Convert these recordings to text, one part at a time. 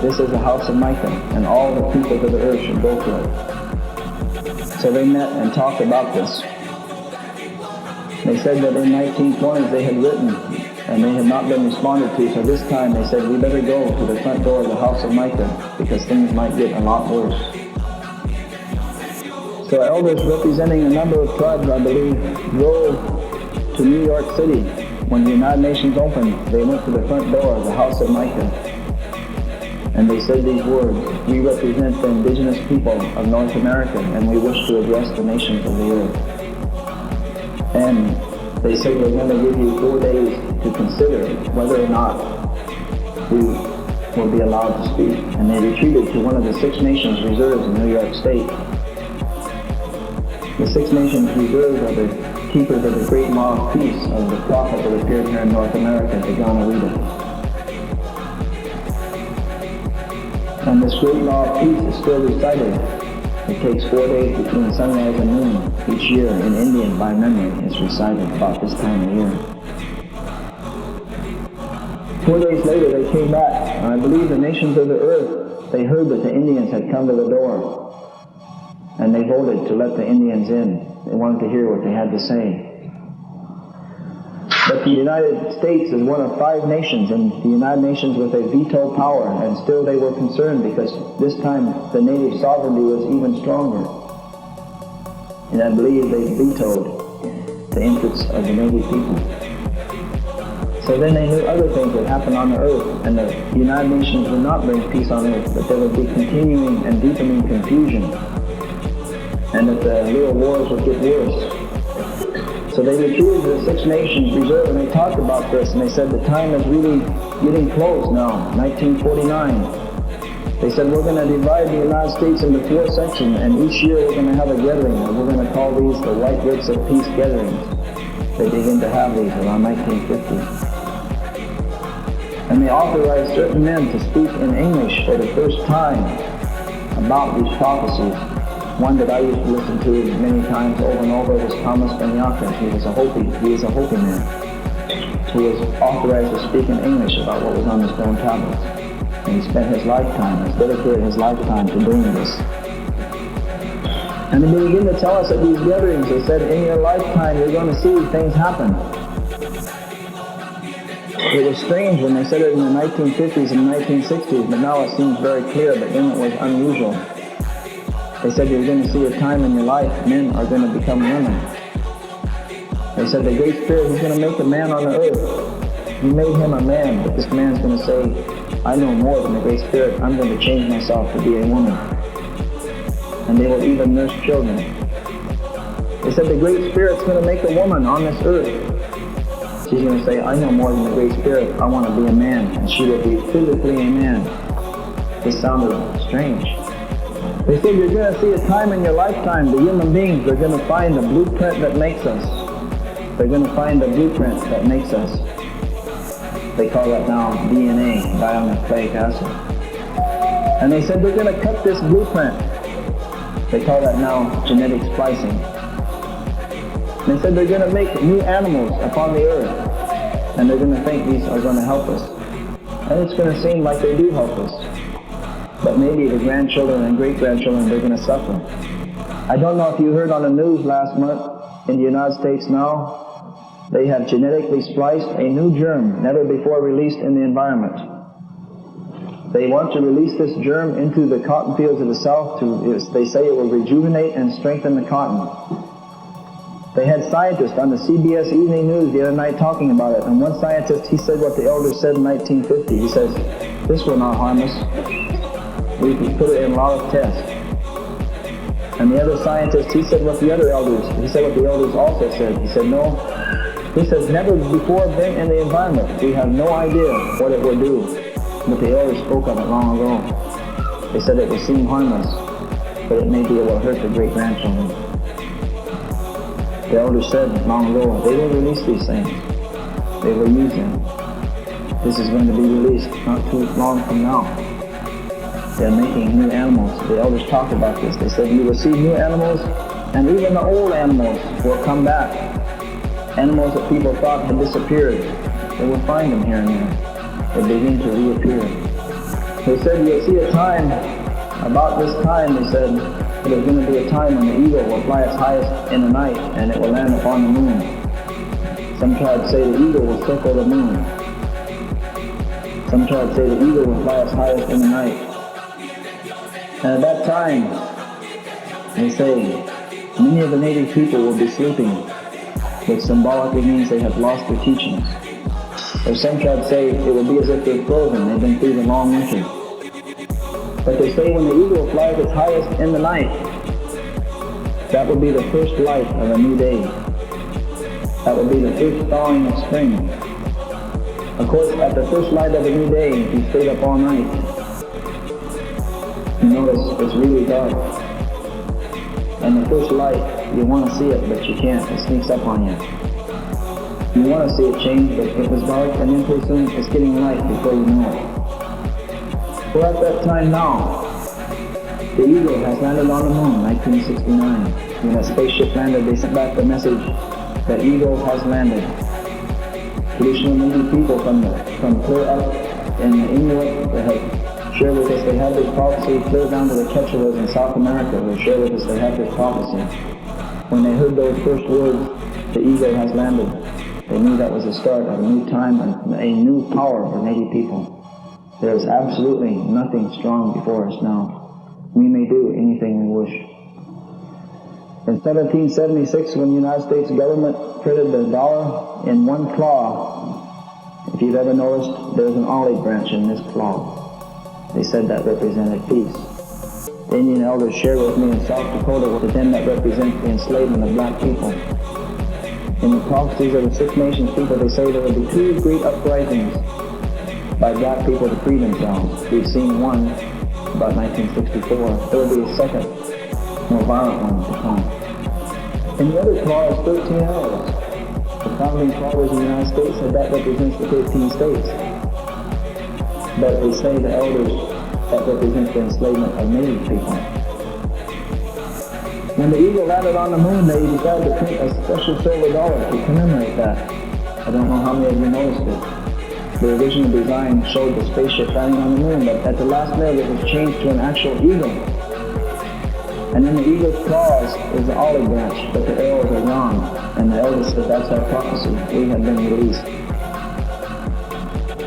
this is the house of Micah, and all the people of the earth should go to it. So they met and talked about this. They said that in 1920s they had written, and they had not been responded to, so this time they said, we better go to the front door of the house of Micah, because things might get a lot worse. So elders representing a number of tribes, I believe, drove to New York City. When the United Nations opened, they went to the front door of the house of Micah. And they said these words, we represent the indigenous people of North America, and we wish to address the nations of the earth. And they said, we're going to give you 4 days to consider whether or not we will be allowed to speak. And they retreated to one of the Six Nations reserves in New York State. The Six Nations reserves are the keepers of the great law of peace of the prophet that appeared here in North America, the Goin. And this great law of peace is still recited. It takes 4 days between sunrise and noon each year in Indian by memory. It's recited about this time of year. 4 days later they came back, and I believe the nations of the earth, they heard that the Indians had come to the door, and they voted to let the Indians in. They wanted to hear what they had to say. But the United States is one of 5 nations, and the United Nations with a veto power, and still they were concerned because this time the native sovereignty was even stronger. And I believe they vetoed the interests of the native people. So then they knew other things would happen on the earth, and the United Nations would not bring peace on earth, but there would be continuing and deepening confusion, and that the little wars would get worse. So they retreated to the Six Nations Reserve, and they talked about this, and they said the time is really getting close now, 1949. They said we're going to divide the United States into 4 sections, and each year we're going to have a gathering, and we're going to call these the White Roots of Peace gatherings. They begin to have these around 1950. And they authorized certain men to speak in English for the first time about these prophecies. One that I used to listen to many times over and over was Thomas Ben-Yaakov. He is a Hopi man, who was authorized to speak in English about what was on the stone tablets. And he spent his lifetime, has dedicated his lifetime to doing this. And they begin to tell us at these gatherings, they said, in your lifetime you're going to see things happen. It was strange when they said it in the 1950s and 1960s, but now it seems very clear, but then it was unusual. They said you're going to see a time in your life men are going to become women. They said the Great Spirit, He's going to make a man on the earth. He made him a man, but this man's going to say, I know more than the Great Spirit. I'm going to change myself to be a woman. And they will even nurse children. They said the Great Spirit's going to make a woman on this earth. She's going to say, I know more than the Great Spirit. I want to be a man. And she will be physically a man. This sounded strange. They said you're going to see a time in your lifetime, the human beings are going to find the blueprint that makes us. They're going to find the blueprint that makes us. They call that now DNA, dinucleic acid. And they said they're going to cut this blueprint. They call that now genetic splicing. They said they're going to make new animals upon the earth, and they're going to think these are going to help us. And it's going to seem like they do help us. But maybe the grandchildren and great-grandchildren, they're going to suffer. I don't know if you heard on the news last month, in the United States now, they have genetically spliced a new germ, never before released in the environment. They want to release this germ into the cotton fields of the South. They say it will rejuvenate and strengthen the cotton. They had scientists on the CBS Evening News the other night talking about it, and one scientist, he said what the elders said in 1950. He says, this will not harm us. We can put it in a lot of tests. And the other scientist, he said what the other elders, he said what the elders also said. He said, no. He says, never before been in the environment. We have no idea what it will do. But the elders spoke of it long ago. They said it will seem harmless, but it maybe it will hurt the great-grandchildren. The elders said long ago, they will release these things. They will use them. This is going to be released not too long from now. They're making new animals. The elders talked about this. They said you will see new animals, and even the old animals will come back. Animals that people thought had disappeared, they will find them here and there. They begin to reappear. They said you'll see a time, about this time, they said, there's going to be a time when the eagle will fly its highest in the night and it will land upon the moon. Some tribes say the eagle will circle the moon. Some tribes say the eagle will fly its highest in the night. And at that time, they say, many of the native people will be sleeping, which symbolically means they have lost their teachings. Or some tribes say it will be as if they're frozen, they've been through the long winter. But they say when the eagle flies its highest in the night, that will be the first light of a new day. That will be the first thawing of spring. Of course, at the first light of a new day, if you stayed up all night, you notice it's really dark. And the first light, you want to see it, but you can't. It sneaks up on you. You want to see it change, but it was dark, and then pretty soon it's getting light before you know it. We're at that time now. The eagle has landed on the moon, 1969. When that spaceship landed, they sent back the message that eagle has landed. Traditional native people from clear up in the Inuit that have shared with us, they had this prophecy clear down to the Quechuas in South America. They shared with us they had this prophecy. When they heard those first words, the eagle has landed, they knew that was the start of a new time and a new power for native people. There is absolutely nothing strong before us now. We may do anything we wish. In 1776, when the United States government printed the dollar in one claw, if you've ever noticed, there's an olive branch in this claw. They said that represented peace. The Indian elders shared with me in South Dakota with them that represent the enslavement of black people. In the prophecies of the Six Nations people, they say there will be two great uprisings by black people to free themselves. We've seen one about 1964. There will be a second, more violent one to come. And the other claw is 13 arrows. The founding fathers of the United States said that represents the 13 states. But they say the elders that represents the enslavement of native people. When the eagle landed on the moon, they decided to print a special silver dollar to commemorate that. I don't know how many of you noticed it. The original design showed the spaceship landing on the moon, but at the last minute it was changed to an actual eagle. And in the eagle's claws is the olive branch, but the arrows are gone. And the elders said that's our prophecy. We have been released.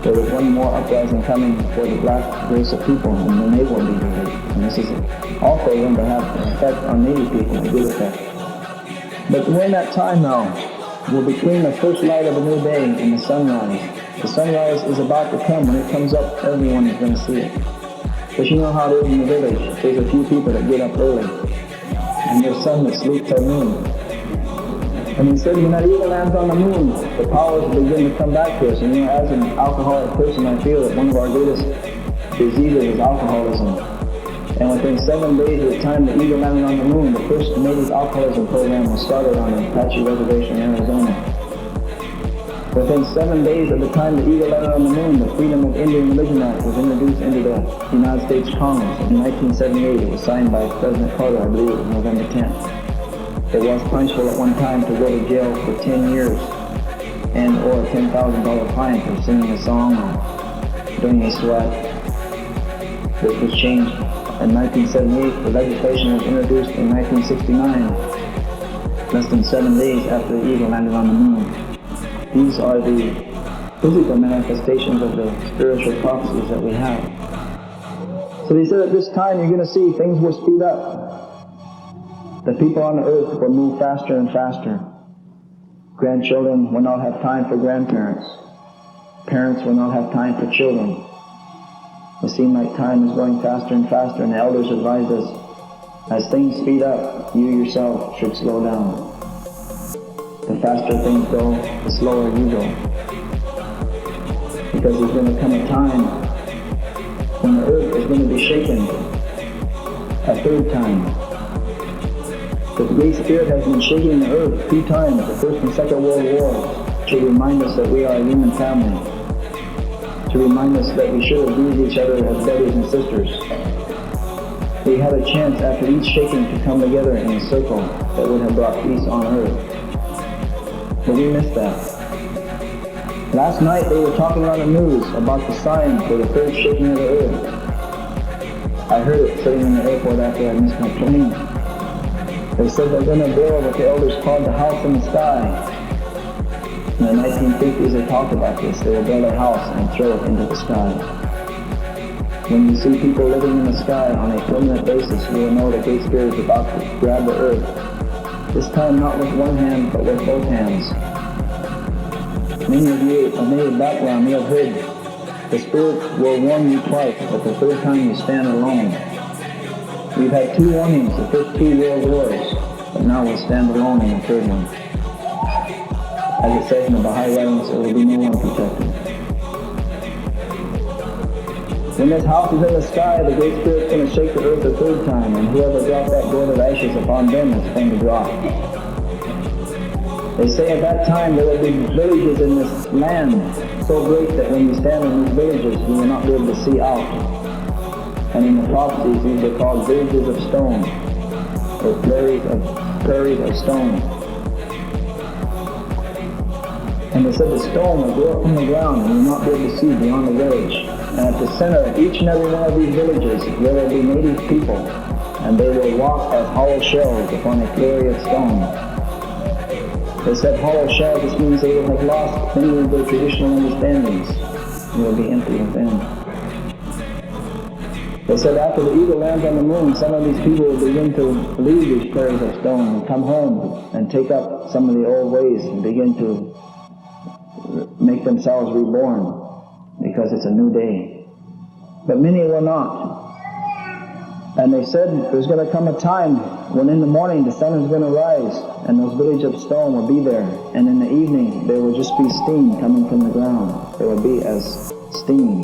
There was one more uprising coming for the black race of people, and then they will be released. And this is also going to have an effect on native people, a good effect. But we're in that time now. We're between the first light of a new day and the sunrise. The sunrise is about to come. When it comes up, everyone is going to see it. But you know how it is in the village. There's a few people that get up early, and there's some that sleep till noon. And he said when that eagle lands on the moon, the powers begin to come back to us. And as an alcoholic person, I feel that one of our greatest diseases is alcoholism. And within 7 days of the time the eagle landed on the moon, the first native alcoholism program was started on the Apache Reservation in Arizona. Within 7 days of the time the eagle landed on the moon, the Freedom of Indian Religion Act was introduced into the United States Congress. In 1978, it was signed by President Carter, I believe it was November 10th. It was punishable at one time to go to jail for 10 years and or a $10,000 fine for singing a song or doing a sweat. This was changed in 1978. The legislation was introduced in 1969, less than 7 days after the eagle landed on the moon. These are the physical manifestations of the spiritual prophecies that we have. So they said at this time you're going to see things will speed up. The people on the earth will move faster and faster. Grandchildren will not have time for grandparents. Parents will not have time for children. It seems like time is going faster and faster, and the elders advised us, as things speed up, you yourself should slow down. The faster things go, the slower you go. Because there's going to come a time when the earth is going to be shaken a third time. The Great Spirit has been shaking the earth 2 times, the First and Second World Wars, to remind us that we are a human family, to remind us that we should have viewed each other as brothers and sisters. We had a chance after each shaking to come together in a circle that would have brought peace on earth. But we missed that. Last night they were talking on the news about the sign for the third shaking of the earth. I heard it sitting in the airport after I missed my plane. They said they're going to build what the elders called the house in the sky. In the 1950s, they talked about this. They will build a house and throw it into the sky. When you see people living in the sky on a permanent basis, you will know the Great Spirit is about to grab the earth. This time not with one hand, but with both hands. Many of you, of native background, may have heard the Spirit will warn you twice, but the third time you stand alone. We've had 2 warnings, the first 2 world wars, but now we'll stand alone in the third one. As it says in the Baha'i writings, there will be no one protected. When this house is in the sky, the Great Spirit's going to shake the earth a third time, and whoever dropped that gourd of ashes upon them is going to drop. They say at that time there will be villages in this land so great that when you stand in these villages, you will not be able to see out. And in the prophecies, these are called villages of stone, or prairies of stone. And they said the stone will grow up from the ground and you will not be able to see beyond the village. And at the center of each and every one of these villages, there will be native people, and they will walk as hollow shells upon a flurry of stone. They said hollow shells, this means they will have lost many of their traditional understandings. They will be empty within. They said after the eagle lands on the moon, some of these people will begin to leave these prairies of stone and come home and take up some of the old ways and begin to make themselves reborn, because it's a new day. But many will not. And they said there's going to come a time when in the morning the sun is going to rise and those villages of stone will be there. And in the evening there will just be steam coming from the ground. There will be as steam.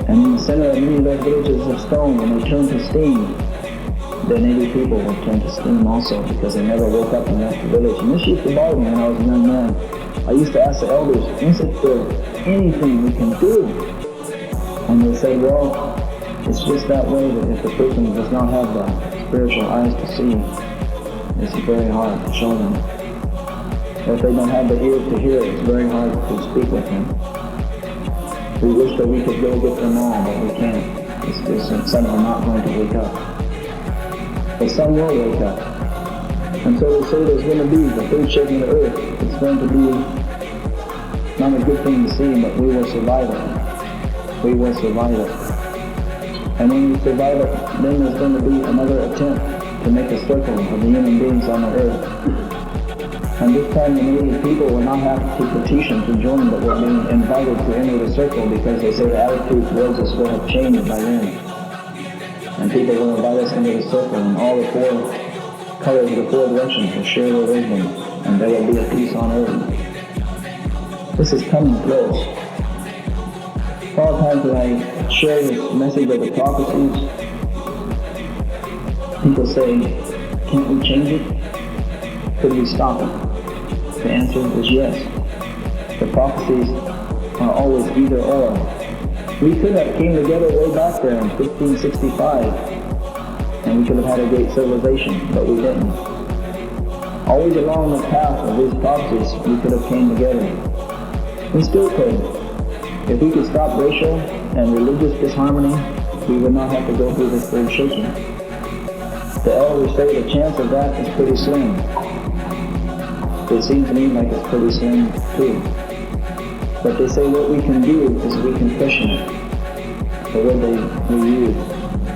And in the center of many of those villages of stone, when they turn to steam, the native people will turn to steam also, because they never woke up and left the village. And this used to bother me when I was a young man. I used to ask the elders, is there anything we can do? And they said, well, it's just that way that if the person does not have the spiritual eyes to see, it's very hard to show them. Or if they don't have the ears to hear, it's very hard to speak with them. We wish that we could go get them all, but we can't. Some are not going to wake up. But some will wake up. And so they say there's going to be the third shaking of the earth. It's going to be not a good thing to see, but we will survive it. We will survive it. And when we survive it, then there's going to be another attempt to make a circle of the human beings on the earth. And this time the native people will not have to petition to join, but will be invited to enter the circle, because they say the attitude towards us will have changed by then. And people will invite us into the circle, and all the 4 colors of the 4 directions will share their wisdom, and there will be a peace on earth. This is coming close. All times when I share this message of the prophecies, people say, can't we change it? Could we stop it? The answer is yes. The prophecies are always either or. We could have came together way back there in 1565, and we could have had a great civilization, but we didn't. Always along the path of these prophecies, we could have came together. We still could. If we could stop racial and religious disharmony, we would not have to go through this third shaking. The elders say the chance of that is pretty slim. It seems to me like it's pretty slim too. But they say what we can do is we can question it. The word we use.